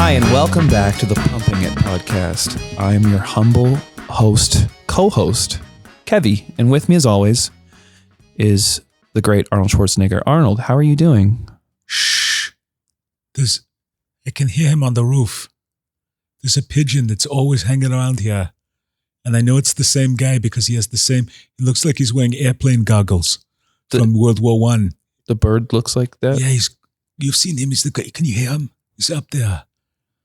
Hi, and welcome back to the Pumping It podcast. I am your humble host, co-host, Kevvy, and with me as always is the great Arnold Schwarzenegger. Arnold, how are you doing? Shh. I can hear him on the roof. There's a pigeon that's always hanging around here. And I know it's the same guy because he looks like he's wearing airplane goggles from World War I. The bird looks like that? Yeah, you've seen him. He's the guy. Can you hear him? He's up there.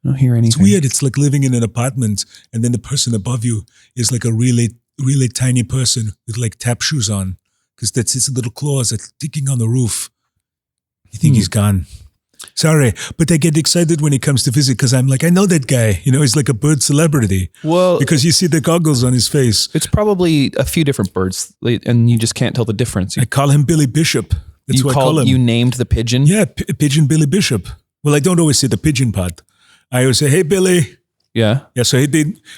I don't hear anything. It's weird. It's like living in an apartment and then the person above you is like a really, really tiny person with like tap shoes on because that's his little claws that's sticking on the roof. You think he's gone. Sorry, but I get excited when he comes to visit because I'm like, I know that guy. You know, he's like a bird celebrity. Well, because you see the goggles on his face. It's probably a few different birds, and you just can't tell the difference. I call him Billy Bishop. That's what I call him. You named the pigeon? Yeah, Pigeon Billy Bishop. Well, I don't always say the pigeon part. I always say, hey, Billy. Yeah. Yeah, so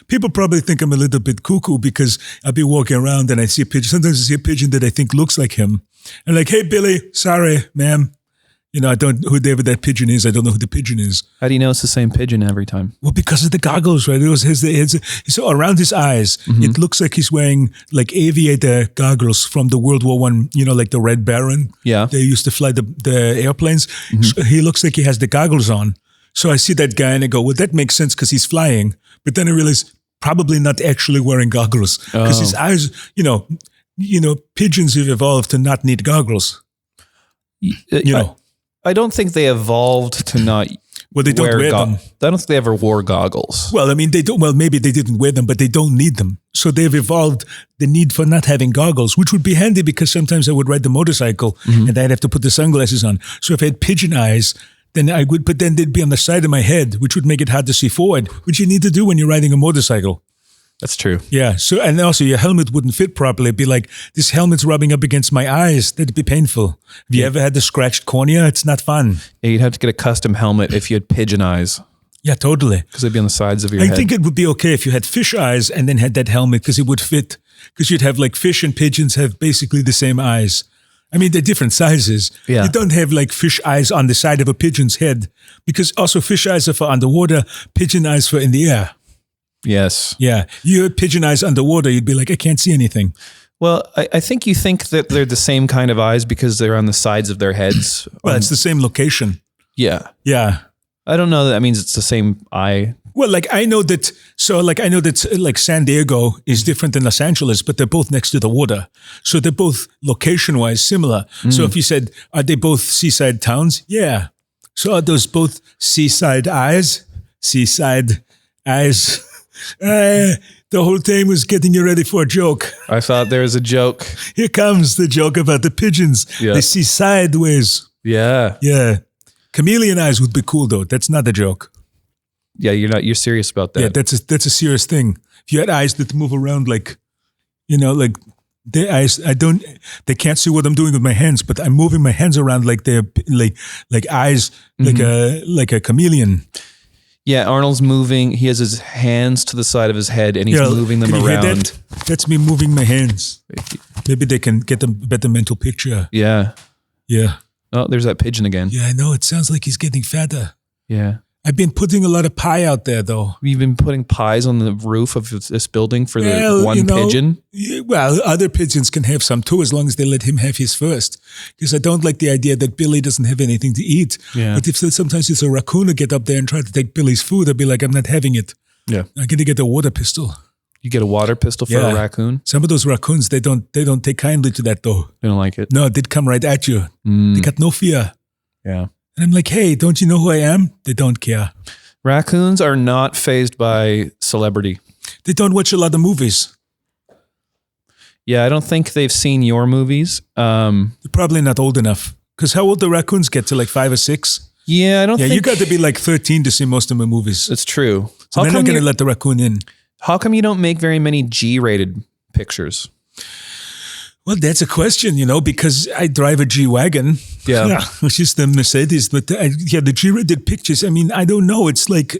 people probably think I'm a little bit cuckoo because I'll be walking around and I see a pigeon. Sometimes I see a pigeon that I think looks like him. I'm like, hey, Billy, sorry, ma'am. You know, I don't know whoever that pigeon is. I don't know who the pigeon is. How do you know it's the same pigeon every time? Well, because of the goggles, right? So around his eyes, it looks like he's wearing like aviator goggles from the World War I, you know, like the Red Baron. Yeah. They used to fly the airplanes. So he looks like he has the goggles on. So I see that guy and I go, well, that makes sense because he's flying. But then I realize probably not actually wearing goggles because his eyes, you know, pigeons have evolved to not need goggles. I don't think they evolved to not. Well, they don't wear them. I don't think they ever wore goggles. Well, I mean, they don't. Well, maybe they didn't wear them, but they don't need them. So they've evolved the need for not having goggles, which would be handy because sometimes I would ride the motorcycle and I'd have to put the sunglasses on. So if I had pigeon eyes, then I would, but then they'd be on the side of my head, which would make it hard to see forward, which you need to do when you're riding a motorcycle. That's true. Yeah. So, and also your helmet wouldn't fit properly. It'd be like, this helmet's rubbing up against my eyes. That'd be painful. Have you ever had the scratched cornea? It's not fun. Yeah, you'd have to get a custom helmet if you had pigeon eyes. Yeah, totally. Because they'd be on the sides of your head. I think it would be okay if you had fish eyes and then had that helmet because it would fit. Because you'd have like fish and pigeons have basically the same eyes. I mean, they're different sizes. Yeah. You don't have like fish eyes on the side of a pigeon's head because also fish eyes are for underwater, pigeon eyes for in the air. Yes. Yeah. You had pigeon eyes underwater, you'd be like, I can't see anything. Well, I think you think that they're the same kind of eyes because they're on the sides of their heads. Well, it's the same location. Yeah. Yeah. I don't know that means it's the same eye. Well, I know that San Diego is different than Los Angeles, but they're both next to the water. So they're both location-wise similar. So if you said, are they both seaside towns? Yeah. So are those both seaside eyes? Seaside eyes. The whole time was getting you ready for a joke. I thought there was a joke. Here comes the joke about the pigeons. Yeah. They see sideways. Yeah. Yeah. Chameleon eyes would be cool though. That's not a joke. Yeah, you're serious about that. Yeah, that's a serious thing. If you had eyes that move around like their eyes, they can't see what I'm doing with my hands, but I'm moving my hands around like they're like eyes, like a chameleon. Yeah, Arnold's moving. He has his hands to the side of his head, and he's moving them around. Hear that? That's me moving my hands. Maybe they can get a better mental picture. Yeah. Yeah. Oh, there's that pigeon again. Yeah, I know. It sounds like he's getting fatter. Yeah. I've been putting a lot of pie out there, though. You've been putting pies on the roof of this building for the one pigeon? Well, other pigeons can have some too, as long as they let him have his first. Because I don't like the idea that Billy doesn't have anything to eat. Yeah. But if sometimes it's a raccoon to get up there and try to take Billy's food, I'd be like, I'm not having it. Yeah. I'm going to get a water pistol. You get a water pistol for a raccoon? Some of those raccoons, they don't take kindly to that, though. They don't like it? No, they'd come right at you. They got no fear. Yeah. And I'm like, hey, don't you know who I am? They don't care. Raccoons are not fazed by celebrity. They don't watch a lot of movies. Yeah, I don't think they've seen your movies. They're probably not old enough. Because how old do raccoons get to, like 5 or 6? Yeah, I don't think... Yeah, you got to be like 13 to see most of my movies. That's true. So they're not going to let the raccoon in. How come you don't make very many G-rated pictures? Well, that's a question, because I drive a G-Wagon. Yeah. Which is the Mercedes. But the G-rated pictures, I mean, I don't know. It's like,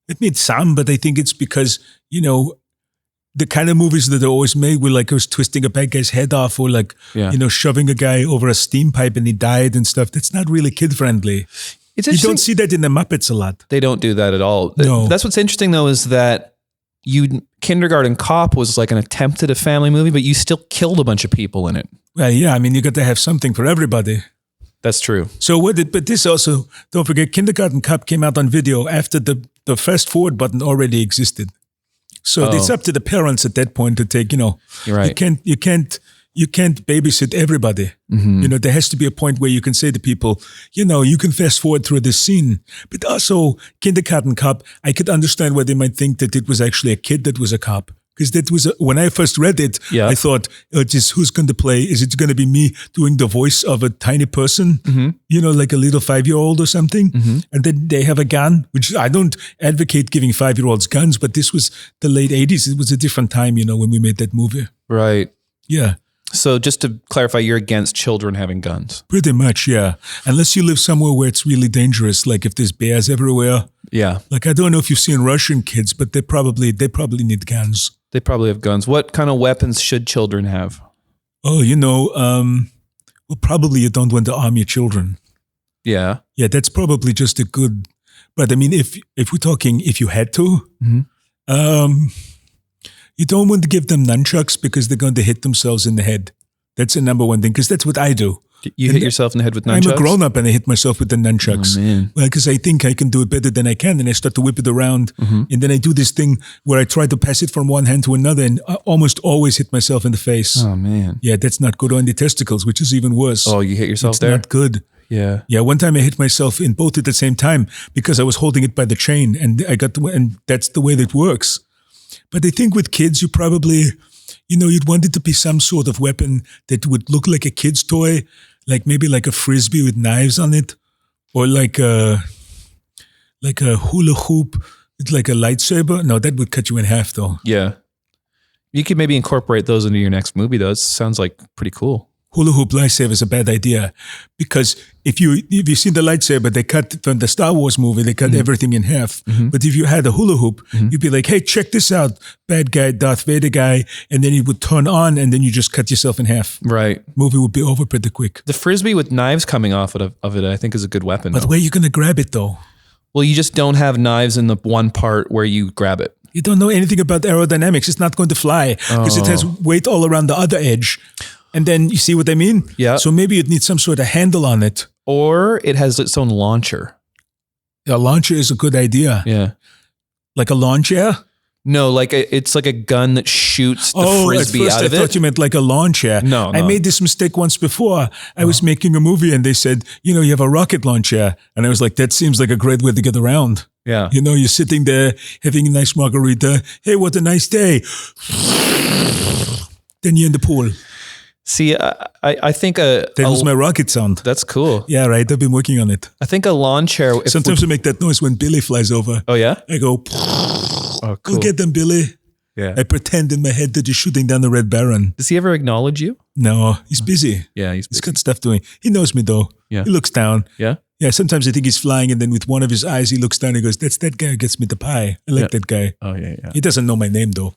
it made some, but I think it's because, the kind of movies that are always made were like, I was twisting a bad guy's head off or shoving a guy over a steam pipe and he died and stuff. That's not really kid-friendly. It's You interesting. don't see that in the Muppets a lot. They don't do that at all. No. That's what's interesting though, is that Kindergarten Cop was like an attempt at a family movie, but you still killed a bunch of people in it. Well, yeah, I mean, you got to have something for everybody. That's true. So but this also, don't forget, Kindergarten Cop came out on video after the fast forward button already existed. So it's up to the parents at that point to take, You're right. You can't babysit everybody. There has to be a point where you can say to people, you can fast forward through this scene. But also, Kindergarten Cop, I could understand why they might think that it was actually a kid that was a cop. Because that was, when I first read it, I thought, who's going to play? Is it going to be me doing the voice of a tiny person? Like a little 5-year-old or something? And then they have a gun, which I don't advocate giving 5-year-olds guns, but this was the late 80s. It was a different time, when we made that movie. Right. Yeah. So just to clarify, you're against children having guns. Pretty much, yeah. Unless you live somewhere where it's really dangerous, like if there's bears everywhere. Yeah. Like, I don't know if you've seen Russian kids, but they probably need guns. They probably have guns. What kind of weapons should children have? Oh, probably you don't want to arm your children. Yeah. Yeah, that's probably just a good, but I mean, if we're talking, if you had to, you don't want to give them nunchucks because they're going to hit themselves in the head. That's the number one thing, because that's what I do. You hit yourself in the head with nunchucks? I'm a grown-up and I hit myself with the nunchucks. Oh, man. Well, because I think I can do it better than I can, and I start to whip it around, and then I do this thing where I try to pass it from one hand to another, and I almost always hit myself in the face. Oh, man. Yeah, that's not good. On the testicles, which is even worse. Oh, you hit yourself it's there? Not good. Yeah. Yeah, one time I hit myself in both at the same time because I was holding it by the chain, and and that's the way that works. But I think with kids, you probably, you'd want it to be some sort of weapon that would look like a kid's toy, like maybe like a frisbee with knives on it, or like a hula hoop with like a lightsaber. No, that would cut you in half, though. Yeah. You could maybe incorporate those into your next movie, though. It sounds like pretty cool. Hula hoop lightsaber is a bad idea, because if you've seen the lightsaber, they cut from the Star Wars movie, they cut everything in half. But if you had a hula hoop, you'd be like, hey, check this out, bad guy, Darth Vader guy, and then it would turn on, and then you just cut yourself in half. Right. Movie would be over pretty quick. The frisbee with knives coming off of it, I think, is a good weapon. But where are you going to grab it, though? Well, you just don't have knives in the one part where you grab it. You don't know anything about aerodynamics. It's not going to fly because it has weight all around the other edge. And then, you see what I mean? Yeah. So maybe you'd need some sort of handle on it. Or it has its own launcher. A launcher is a good idea. Yeah. Like a lawn chair? No, it's like a gun that shoots the frisbee at first out of it. I thought you meant like a lawn chair. No. I made this mistake once before. I was making a movie and they said, you have a rocket launcher. And I was like, that seems like a great way to get around. Yeah. You're sitting there having a nice margarita. Hey, what a nice day. Then you're in the pool. See, I think that was my rocket sound. That's cool. Yeah, right. I've been working on it. I think a lawn chair. Sometimes I make that noise when Billy flies over. Oh, yeah? I go, oh, cool. Go get them, Billy. Yeah. I pretend in my head that he's shooting down the Red Baron. Does he ever acknowledge you? No, he's busy. Yeah, he's busy. He's got stuff doing. He knows me, though. Yeah. He looks down. Yeah? Yeah, sometimes I think he's flying, and then with one of his eyes, he looks down and goes, that's that guy who gets me the pie. I like that guy. Oh, yeah. He doesn't know my name, though.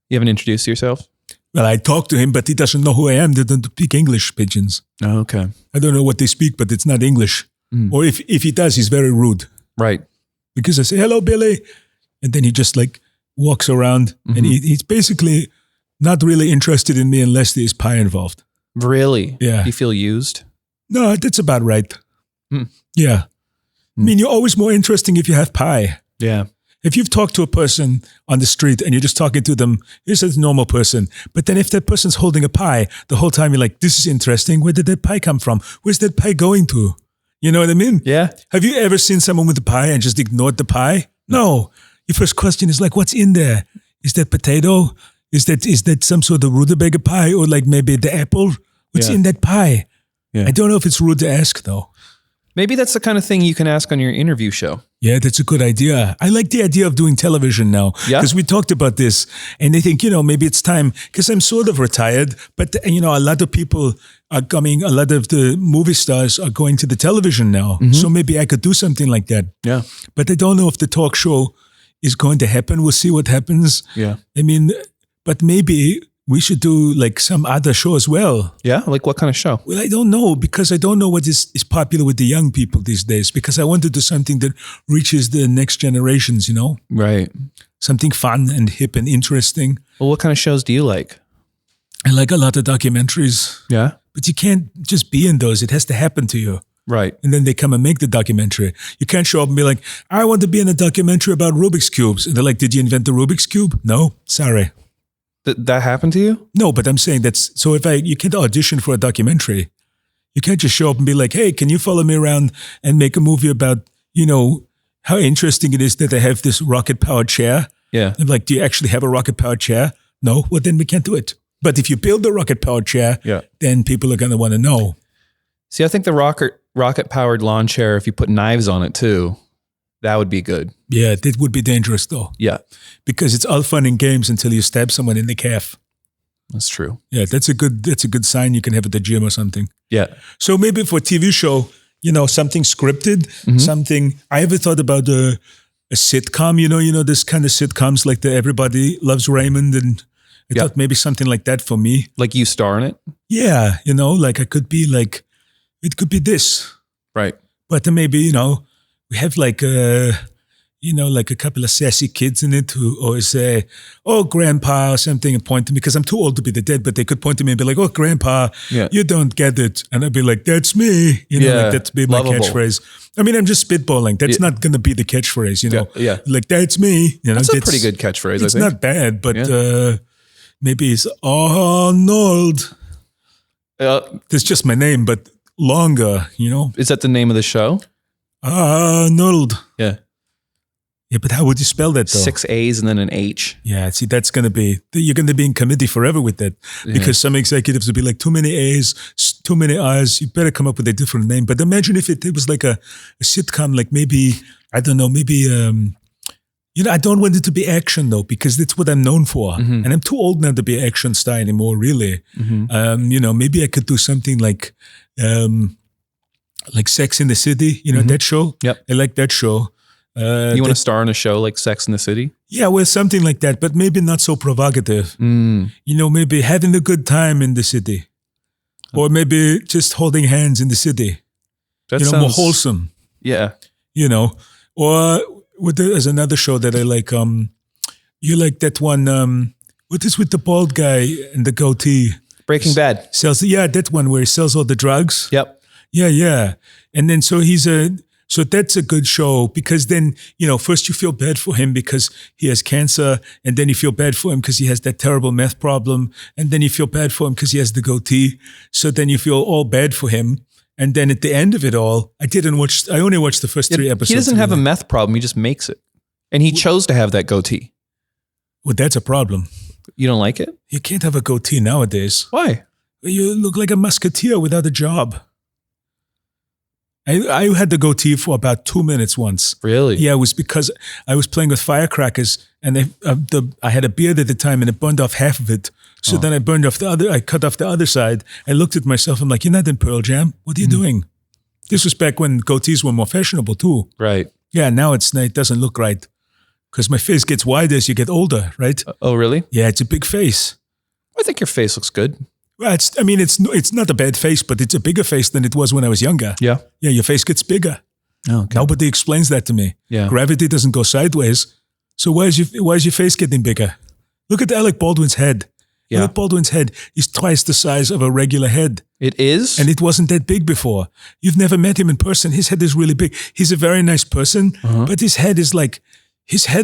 You haven't introduced yourself? Well, I talk to him, but he doesn't know who I am. They don't speak English, pigeons. Oh, okay. I don't know what they speak, but it's not English. Or if he does, he's very rude. Right. Because I say, hello, Billy. And then he just walks around and he's basically not really interested in me unless there's pie involved. Really? Yeah. You feel used? No, that's about right. Yeah. I mean, you're always more interesting if you have pie. Yeah. If you've talked to a person on the street and you're just talking to them, you're just a normal person. But then if that person's holding a pie, the whole time you're like, this is interesting. Where did that pie come from? Where's that pie going to? You know what I mean? Yeah. Have you ever seen someone with a pie and just ignored the pie? No. Your first question is like, what's in there? Is that potato? Is that some sort of rutabaga pie, or like maybe the apple? What's in that pie? Yeah. I don't know if it's rude to ask, though. Maybe that's the kind of thing you can ask on your interview show. Yeah, that's a good idea. I like the idea of doing television now. Yeah. Because we talked about this, and I think, maybe it's time, because I'm sort of retired, but, a lot of people are coming, a lot of the movie stars are going to the television now. So maybe I could do something like that. Yeah. But I don't know if the talk show is going to happen. We'll see what happens. Yeah. I mean, but maybe we should do like some other show as well. Yeah? Like what kind of show? Well, I don't know, because I don't know what is popular with the young people these days, because I want to do something that reaches the next generations, you know? Right. Something fun and hip and interesting. Well, what kind of shows do you like? I like a lot of documentaries. Yeah? But you can't just be in those. It has to happen to you. Right. And then they come and make the documentary. You can't show up and be like, I want to be in a documentary about Rubik's Cubes. And they're like, did you invent the Rubik's Cube? No, sorry. That happened to you? No, but I'm saying so you can't audition for a documentary. You can't just show up and be like, hey, can you follow me around and make a movie about, you know, how interesting it is that they have this rocket-powered chair? Yeah. I'm like, do you actually have a rocket-powered chair? No? Well, then we can't do it. But if you build a rocket-powered chair, then people are going to want to know. See, I think the rocket-powered lawn chair, if you put knives on it too, that would be good. Yeah, that would be dangerous though. Yeah. Because it's all fun and games until you stab someone in the calf. That's true. Yeah, that's a good sign you can have at the gym or something. Yeah. So maybe for a TV show, you know, something scripted, something. I ever thought about a sitcom, you know, this kind of sitcoms like the Everybody Loves Raymond, and I thought maybe something like that for me. Like you star in it? Yeah, you know, like it could be this. Right. But then maybe, you know, we have like a couple of sassy kids in it who always say, oh, grandpa or something, and point to me, because I'm too old to be the dad, but they could point to me and be like, oh, grandpa, you don't get it. And I'd be like, that's me. You know, like that'd be my catchphrase. I mean, I'm just spitballing. That's not going to be the catchphrase, you know. Yeah. Like, that's me. You know, that's a pretty good catchphrase, I think. It's not bad, but maybe it's Arnold. It's just my name, but longer, you know. Is that the name of the show? Arnold. Yeah. Yeah, but how would you spell that though? 6 A's and then an H. Yeah, see, you're going to be in committee forever with that, because some executives would be like, too many A's, too many I's, you better come up with a different name. But imagine if it was like a sitcom, like maybe, I don't know, maybe, you know, I don't want it to be action though, because that's what I'm known for. And I'm too old now to be an action star anymore, really. You know, maybe I could do something like Sex in the City, you know, that show? Yep. I like that show. You want to star in a show like Sex in the City? Yeah, well, something like that, but maybe not so provocative. You know, maybe having a good time in the city. Or maybe just holding hands in the city. That sounds more wholesome. Yeah. You know, or there's another show that I like. You like that one, what is with the bald guy and the goatee? Breaking Bad. That one where he sells all the drugs. Yep. Yeah. And then so that's a good show, because then, you know, first you feel bad for him because he has cancer, and then you feel bad for him because he has that terrible meth problem, and then you feel bad for him because he has the goatee. So then you feel all bad for him. And then at the end of it all, I only watched the first 3 episodes. He doesn't have a meth problem, he just makes it. And he chose to have that goatee. Well, that's a problem. You don't like it? You can't have a goatee nowadays. Why? You look like a musketeer without a job. I had the goatee for about 2 minutes once. Really? Yeah, it was because I was playing with firecrackers, and I had a beard at the time, and it burned off half of it. So then I cut off the other side. I looked at myself, I'm like, you're not in Pearl Jam. What are you doing? This was back when goatees were more fashionable too. Right. Yeah, now it doesn't look right, because my face gets wider as you get older, right? Oh, really? Yeah, it's a big face. I think your face looks good. Well, it's not a bad face, but it's a bigger face than it was when I was younger. Yeah. Yeah, your face gets bigger. Oh, okay. Nobody explains that to me. Yeah. Gravity doesn't go sideways. So why is your face getting bigger? Look at Alec Baldwin's head. Yeah. Alec Baldwin's head is twice the size of a regular head. It is? And it wasn't that big before. You've never met him in person. His head is really big. He's a very nice person, but his head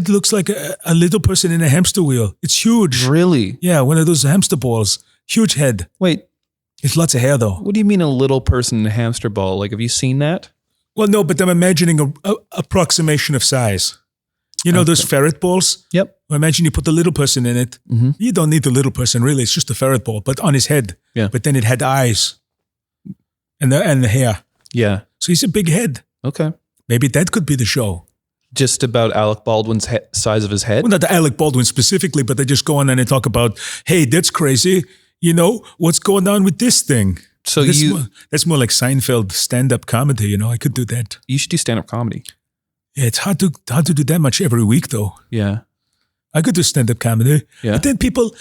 looks like a little person in a hamster wheel. It's huge. Really? Yeah, one of those hamster balls. Huge head. Wait. It's lots of hair though. What do you mean a little person in a hamster ball? Like, have you seen that? Well, no, but I'm imagining a approximation of size. You know those ferret balls? Yep. Well, imagine you put the little person in it. You don't need the little person, really. It's just a ferret ball, but on his head. Yeah. But then it had eyes and the hair. Yeah. So he's a big head. Okay. Maybe that could be the show. Just about Alec Baldwin's size of his head? Well, not Alec Baldwin specifically, but they just go on and they talk about, hey, that's crazy. You know, what's going on with this thing? So that's more like Seinfeld stand-up comedy, you know. I could do that. You should do stand-up comedy. Yeah, it's hard to do that much every week, though. Yeah. I could do stand-up comedy. Yeah. But then people,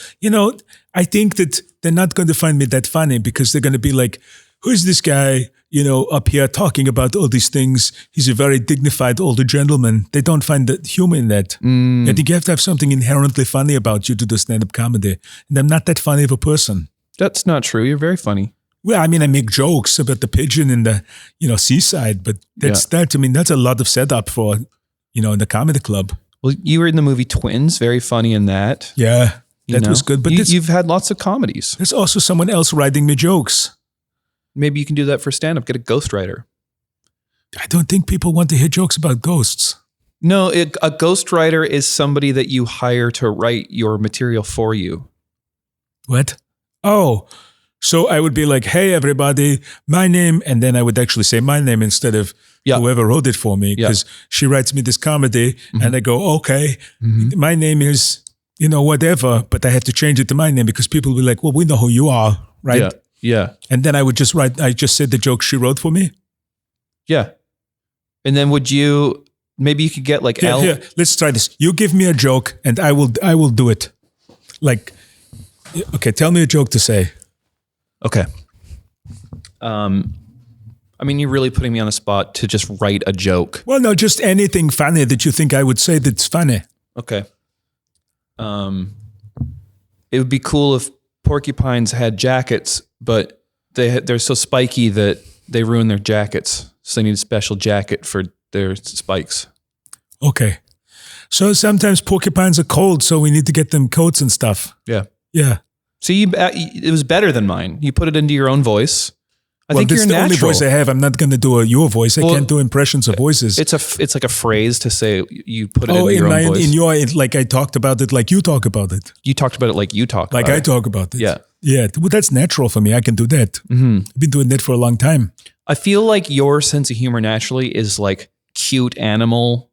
I think that they're not going to find me that funny because they're going to be like, who's this guy, up here talking about all these things? He's a very dignified older gentleman. They don't find the humor in that. I think you have to have something inherently funny about you to do stand-up comedy. And I'm not that funny of a person. That's not true. You're very funny. Well, I mean, I make jokes about the pigeon in the, seaside, but that's a lot of setup for, in the comedy club. Well, you were in the movie Twins, very funny in that. Yeah, that was good. But you've had lots of comedies. There's also someone else writing me jokes. Maybe you can do that for stand-up. Get a ghostwriter. I don't think people want to hear jokes about ghosts. No, a ghostwriter is somebody that you hire to write your material for you. What? Oh, so I would be like, hey, everybody, my name, and then I would actually say my name instead of whoever wrote it for me, because she writes me this comedy, and I go, okay, my name is, whatever, but I have to change it to my name because people will be like, well, we know who you are, right? Yeah. And then I would just said the joke she wrote for me. Yeah. And then maybe you could get like Here, let's try this. You give me a joke and I will do it. Like, okay, tell me a joke to say. Okay. You're really putting me on the spot to just write a joke. Well, no, just anything funny that you think I would say that's funny. Okay. It would be cool if porcupines had jackets, but they're so spiky that they ruin their jackets. So they need a special jacket for their spikes. Okay. So sometimes porcupines are cold, so we need to get them coats and stuff. Yeah. Yeah. See, it was better than mine. You put it into your own voice. I think you're that's the only voice I have. I'm not going to do your voice. I can't do impressions of voices. It's like a phrase to say you put it into your own voice. Like I talked about it, like you talk about it. You talked about it like you talk like about it. Like I talk about it. Yeah. Yeah. Well, that's natural for me. I can do that. I've been doing that for a long time. I feel like your sense of humor naturally is like cute animal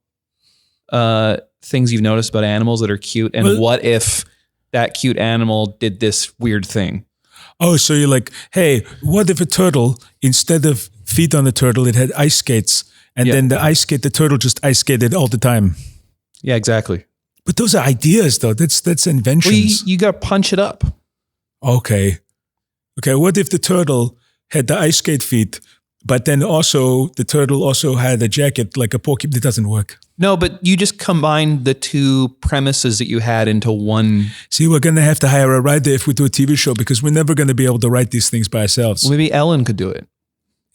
things you've noticed about animals that are cute. And what if that cute animal did this weird thing? Oh, so you're like, hey, what if a turtle, instead of feet on the turtle, it had ice skates, and then the turtle just ice skated all the time? Yeah, exactly. But those are ideas, though. That's inventions. Well, you got to punch it up. Okay. What if the turtle had the ice skate feet, but then also the turtle also had a jacket like a porcupine? That doesn't work. No, but you just combined the two premises that you had into one. See, we're going to have to hire a writer if we do a TV show because we're never going to be able to write these things by ourselves. Well, maybe Ellen could do it.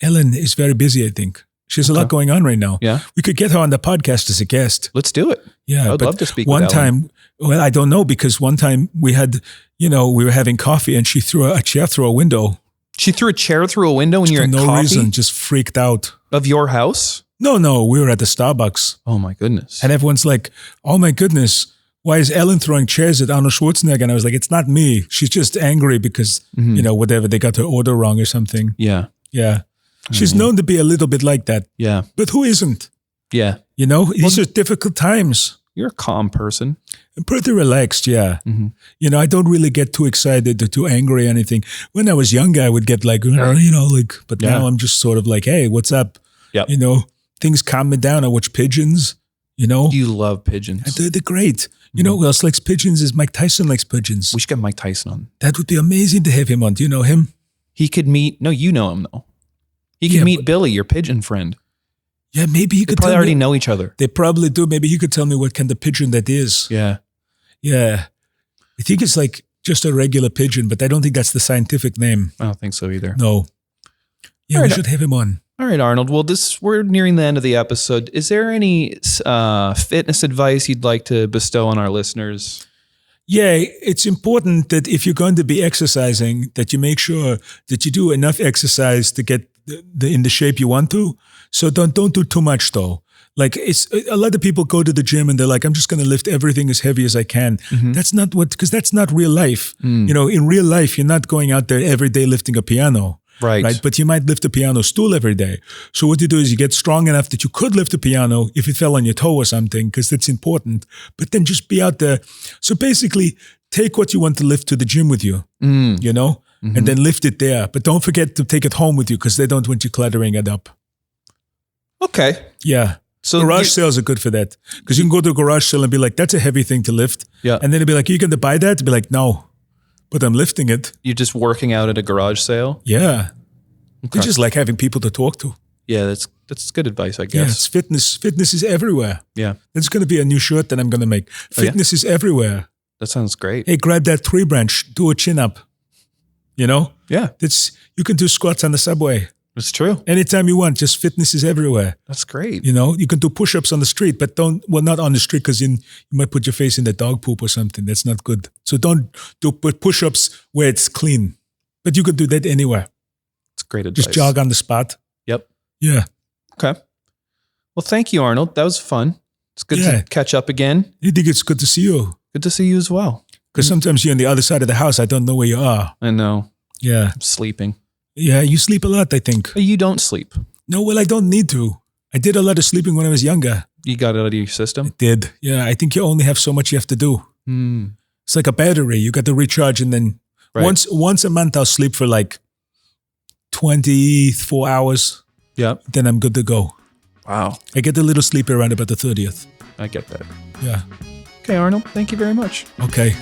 Ellen is very busy, I think. She has a lot going on right now. Yeah. We could get her on the podcast as a guest. Let's do it. Yeah. I'd love to speak with Ellen. One time, well, I don't know, because one time we had, we were having coffee and she threw a chair through a window. She threw a chair through a window when you were at coffee? No reason, just freaked out. Of your house? No, we were at the Starbucks. Oh my goodness. And everyone's like, oh my goodness, why is Ellen throwing chairs at Arnold Schwarzenegger? And I was like, it's not me. She's just angry because, whatever, they got her order wrong or something. Yeah. Yeah. She's known to be a little bit like that. Yeah. But who isn't? Yeah. These are difficult times. You're a calm person. I'm pretty relaxed, yeah. I don't really get too excited or too angry or anything. When I was younger, I would get like, but now I'm just sort of like, hey, what's up? Yep. Things calm me down. I watch pigeons, You love pigeons. They're great. Who else likes pigeons is Mike Tyson likes pigeons. We should get Mike Tyson on. That would be amazing to have him on. Do you know him? He could meet, no, you know him though. He could meet Billy, your pigeon friend. Yeah, maybe he could probably already know each other. They probably do. Maybe he could tell me what kind of pigeon that is. Yeah. Yeah. I think it's like just a regular pigeon, but I don't think that's the scientific name. I don't think so either. No. Yeah, we should have him on. All right, Arnold. Well, we're nearing the end of the episode. Is there any fitness advice you'd like to bestow on our listeners? Yeah, it's important that if you're going to be exercising, that you make sure that you do enough exercise to get in the shape you want to. So don't do too much though. Like it's a lot of people go to the gym and they're like, I'm just going to lift everything as heavy as I can. That's not because that's not real life. In real life, you're not going out there every day lifting a piano. Right. But you might lift a piano stool every day. So what you do is you get strong enough that you could lift a piano if it fell on your toe or something, because that's important. But then just be out there. So basically, take what you want to lift to the gym with you, and then lift it there. But don't forget to take it home with you because they don't want you cluttering it up. Okay. Yeah. So garage sales are good for that because you can go to a garage sale and be like, "That's a heavy thing to lift." Yeah. And then they'll be like, "You going to buy that?" Be like, "No, but I'm lifting it." You're just working out at a garage sale? Yeah. They just like having people to talk to. Yeah, that's good advice, I Yeah, guess. it's fitness. Fitness is everywhere. Yeah. That's going to be a new shirt that I'm going to make. Fitness is everywhere. That sounds great. Hey, grab that tree branch, do a chin up. You know? Yeah. You can do squats on the subway. It's true. Anytime you want, just fitness is everywhere. That's great. You know, you can do push-ups on the street, but not on the street because you might put your face in the dog poop or something. That's not good. So don't do push-ups where it's clean. But you could do that anywhere. It's great advice. Just jog on the spot. Yep. Yeah. Okay. Well, thank you, Arnold. That was fun. It's good to catch up again. I think it's good to see you. Good to see you as well. Because sometimes you're on the other side of the house. I don't know where you are. I know. Yeah. I'm sleeping. Yeah, you sleep a lot, I think. But you don't sleep. No, well, I don't need to. I did a lot of sleeping when I was younger. You got it out of your system? I did. Yeah, I think you only have so much you have to do. It's like a battery. You got to recharge and then once a month I'll sleep for like 24 hours. Yeah. Then I'm good to go. Wow. I get a little sleepy around about the 30th. I get that. Yeah. Okay, Arnold. Thank you very much. Okay.